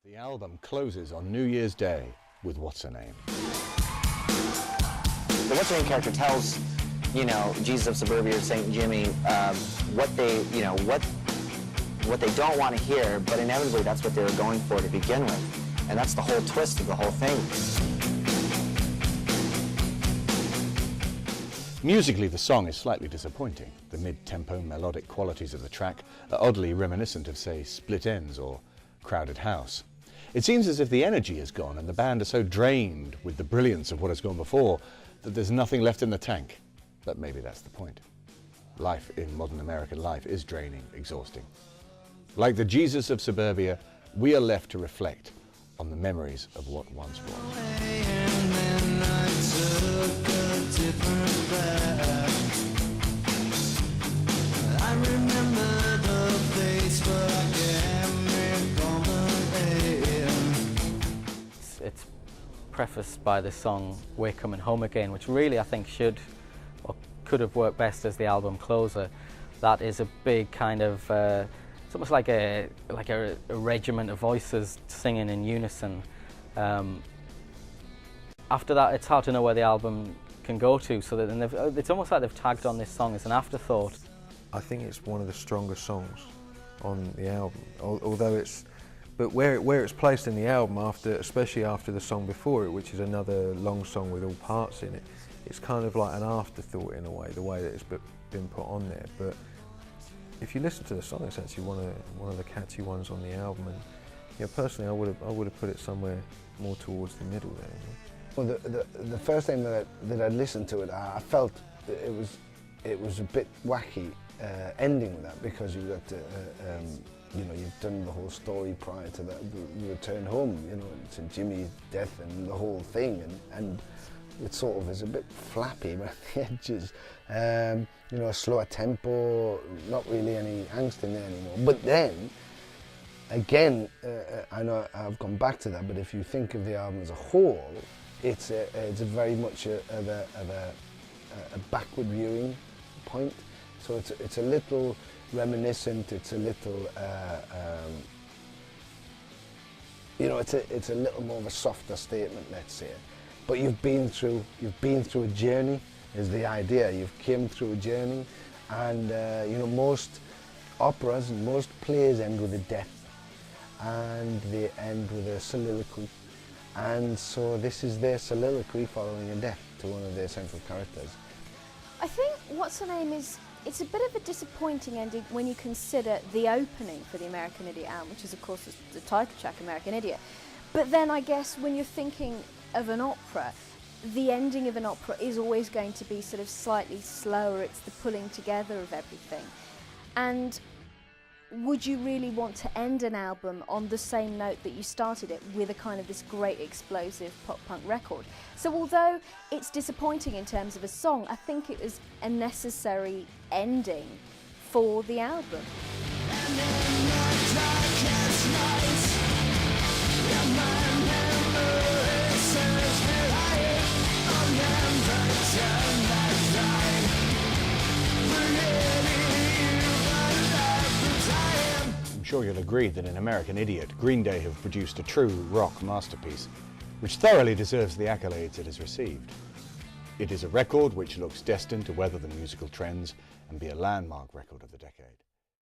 The album closes on New Year's Day with Whatsername. The Whatsername character tells, Jesus of Suburbia or St. Jimmy, what they don't want to hear, but inevitably that's what they were going for to begin with. And that's the whole twist of the whole thing. Musically, the song is slightly disappointing. The mid-tempo melodic qualities of the track are oddly reminiscent of, say, Split Enz or Crowded House. It seems as if the energy is gone and the band are so drained with the brilliance of what has gone before that there's nothing left in the tank. But maybe that's the point. Life in modern American life is draining, exhausting. Like the Jesus of Suburbia, we are left to reflect on the memories of what once was. It's prefaced by the song We're Coming Home Again, which really I think should or could have worked best as the album closer. That is a big kind of, it's almost like a regiment of voices singing in unison. After that, it's hard to know where the album can go to, so that it's almost like they've tagged on this song as an afterthought. I think it's one of the stronger songs on the album, although but where it's placed in the album, especially after the song before it, which is another long song with all parts in it, it's kind of like an afterthought in a way, the way that it's been put on there. But if you listen to the song, it's actually one of the catchy ones on the album. And personally, I would have put it somewhere more towards the middle there. Well, the first time that I listened to it, I felt it was a bit wacky ending with that, because you've got you've done the whole story prior to that, the return home, to Jimmy's death and the whole thing, and it sort of is a bit flappy around the edges. A slower tempo, not really any angst in there anymore. But then, again, I know I've gone back to that, but if you think of the album as a whole, it's a very much a backward viewing point. So it's a little reminiscent. It's a little, it's a little more of a softer statement, let's say. But you've been through a journey, is the idea. You've came through a journey, and most operas and most plays end with a death, and they end with a soliloquy. And so this is their soliloquy following a death to one of their central characters. I think Whatsername it's a bit of a disappointing ending when you consider the opening for the American Idiot album, which is of course the title track, American Idiot. But then I guess when you're thinking of an opera, the ending of an opera is always going to be sort of slightly slower. It's the pulling together of everything. And would you really want to end an album on the same note that you started it, with a kind of this great explosive pop-punk record? So although it's disappointing in terms of a song, I think it was a necessary ending for the album. I'm sure you'll agree that in American Idiot, Green Day have produced a true rock masterpiece, which thoroughly deserves the accolades it has received. It is a record which looks destined to weather the musical trends and be a landmark record of the decade.